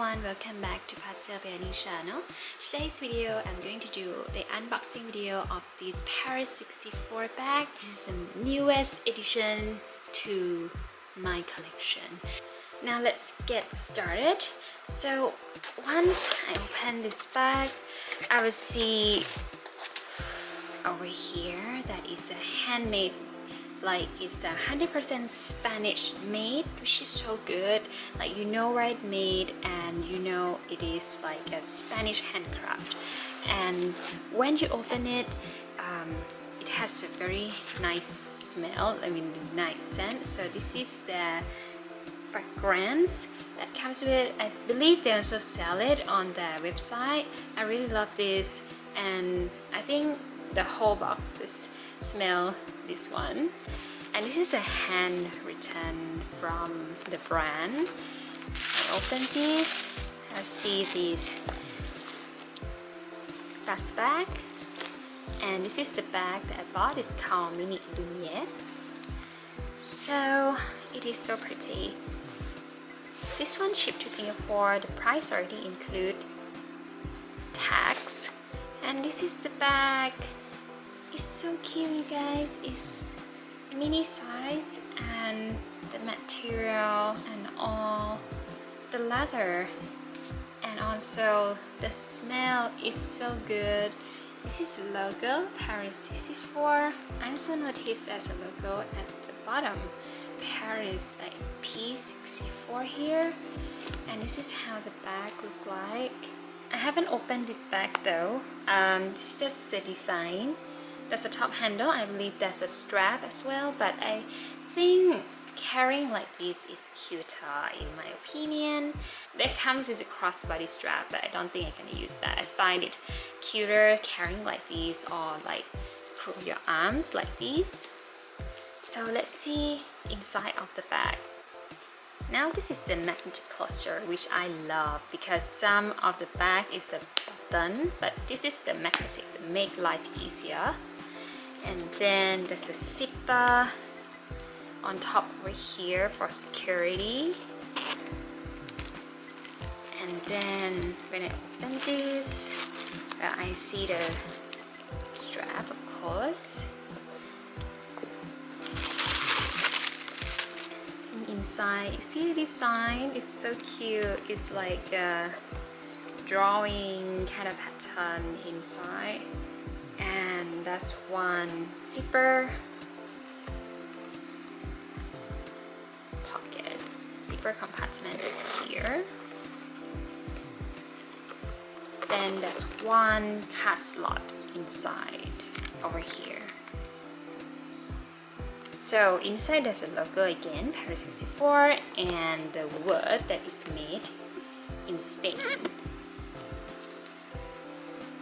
everyone, welcome back to Pastel Peony channel. Today's video I'm going to do the unboxing video of this Paris 64 bag. This is the newest addition to my collection. Now let's get started. So once I open this bag, I will see over here that is a handmade, like it's a 100% Spanish made, which is so good. Like, you know where it's made and you know it is like a Spanish handcraft, and when you open it, it has a very nice smell, nice scent. So this is the fragrance that comes with it. I believe they also sell it on their website. I really love this, and I think the whole box is smell this one. And this is a handwritten from the brand. I open this, I see this plastic bag, and this is the bag that I bought. It's called Lumiere. So it is so pretty. This one shipped to Singapore. The price already include tax. And this is the bag. It's so cute, you guys. It's mini size, and the material and all the leather, and also the smell is so good. This is the logo, Paris 64. I also noticed there's a logo at the bottom, Paris, like P64 here. And this is how the bag look like. I haven't opened this bag though. This is just the design. There's a top handle. I believe there's a strap as well, but I think carrying like this is cuter in my opinion. That comes with a crossbody strap, but I don't think I can use that. I find it cuter carrying like this, or like through your arms like this. So let's see inside of the bag. Now this is the magnetic closure, which I love because some of the bag is a button, but this is the magnetic, so make life easier. And then there's a zipper on top over here for security. And then when I open this, I see the strap, of course. And inside, you see the design? It's so cute. It's like a drawing kind of pattern inside. And that's one zipper pocket, zipper compartment here. Then there's one card slot inside over here. So inside there's a logo again, Paris 64, and the word that is made in Spain.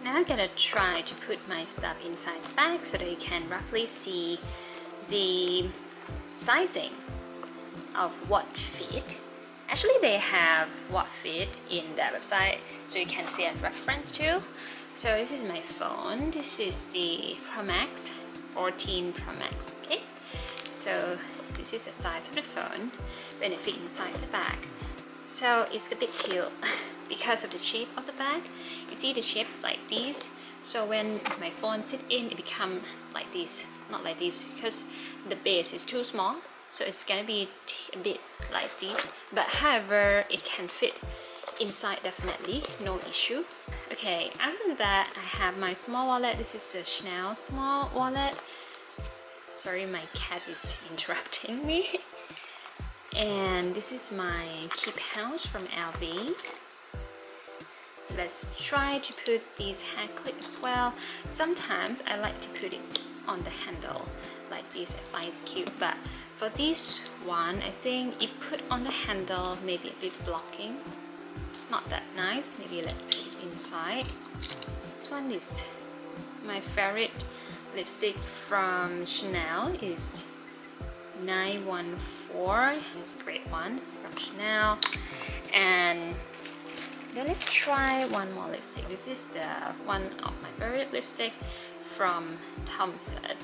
Now I'm gonna try to put my stuff inside the bag so that you can roughly see the sizing of what fit. Actually, they have what fit in their website, so you can see as reference too. So this is my phone. This is the Pro Max 14 Pro Max. Okay, so this is the size of the phone when it fits inside the bag. So it's a big deal because of the shape of the bag. You see the shapes like this. So when my phone sit in, it become like this, not like this, because the base is too small. So it's gonna be a bit like this. But however, it can fit inside definitely, no issue. Okay, other than that, I have my small wallet. This is a Chanel small wallet. Sorry, my cat is interrupting me. And this is my key pouch from LV. Let's try to put these hand clips as well. Sometimes I like to put it on the handle like this. I find it's cute, but for this one, I think if put on the handle, maybe a bit blocking. Not that nice. Maybe let's put it inside. This one is my favorite lipstick from Chanel. Is 914. It's great ones from Chanel. And then let's try one more lipstick. This is the one of my favorite lipstick from Tom Ford.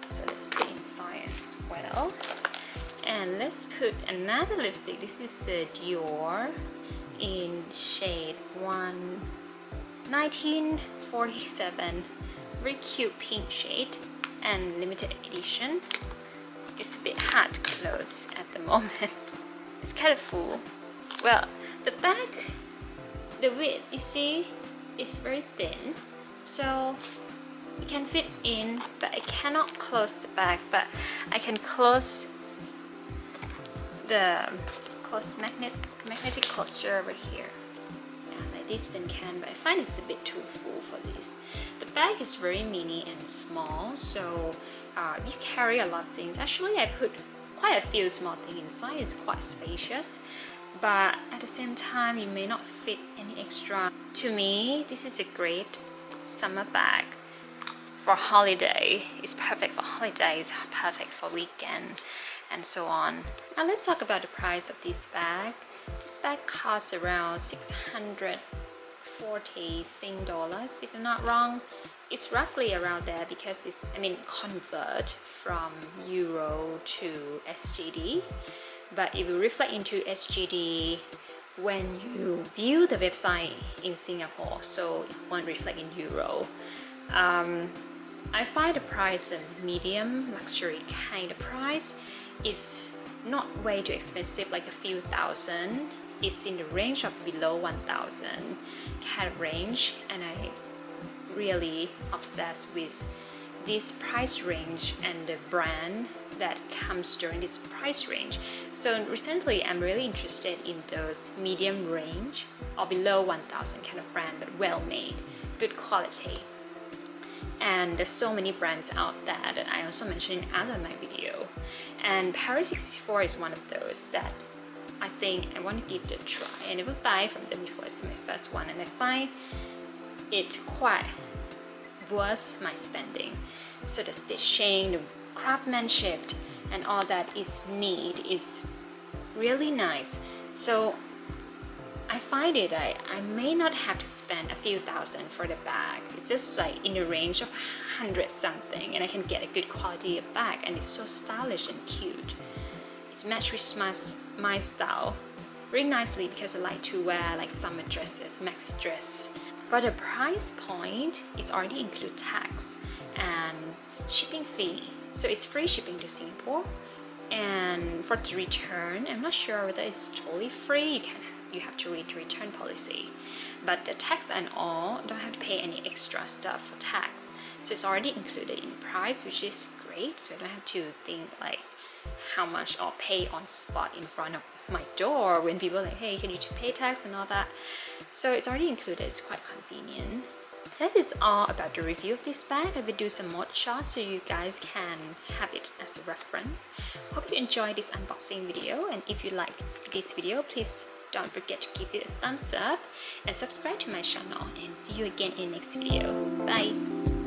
So let's put it inside as well. And let's put another lipstick. This is Dior. in shade 1947, very cute pink shade and limited edition. It's a bit hard to close at the moment. It's kind of full. Well, the back, the width you see is very thin, so it can fit in, but I cannot close the back, but I can close the magnetic closure over here. Yeah, like this then can, but I find it's a bit too full for this. The bag is very mini and small, so you carry a lot of things. Actually, I put quite a few small things inside. It's quite spacious, but at the same time, you may not fit any extra. To me, this is a great summer bag for holiday. It's perfect for holidays, perfect for weekend, and so on. Now let's talk about the price of this bag. This bag costs around 640 Sing dollars, if I'm not wrong. It's roughly around there because it's, convert from Euro to SGD. But it will reflect into SGD when you view the website in Singapore, so it won't reflect in Euro. I find the price a medium luxury kind of price. It's not way too expensive, like a few thousand. It's in the range of below 1,000 kind of range, and I really obsessed with this price range and the brand that comes during this price range. So recently I'm really interested in those medium range or below 1,000 kind of brand, but well made, good quality. And there's so many brands out there that I also mentioned in other my video, and Paris 64 is one of those that I think I want to give it a try. I never buy from them before. It's my first one, and I find it quite worth my spending. So the stitching, the craftsmanship, and all that is neat, is really nice. So I find it I may not have to spend a few thousand for the bag. It's just like in the range of 100 something, and I can get a good quality of bag, and it's so stylish and cute. It's matched with my style very nicely because I like to wear like summer dresses, maxi dress. For the price point, it's already include tax and shipping fee, so it's free shipping to Singapore. And for the return, I'm not sure whether it's totally free. You have to read the return policy, but the tax and all, don't have to pay any extra stuff for tax, so it's already included in price, which is great. So I don't have to think like how much or pay on spot in front of my door when people are like, hey, can you pay tax and all that. So it's already included. It's quite convenient. That is all about the review of this bag. I will do some more shots so you guys can have it as a reference. Hope you enjoyed this unboxing video, and if you like this video, please don't forget to give it a thumbs up and subscribe to my channel, and see you again in the next video. Bye!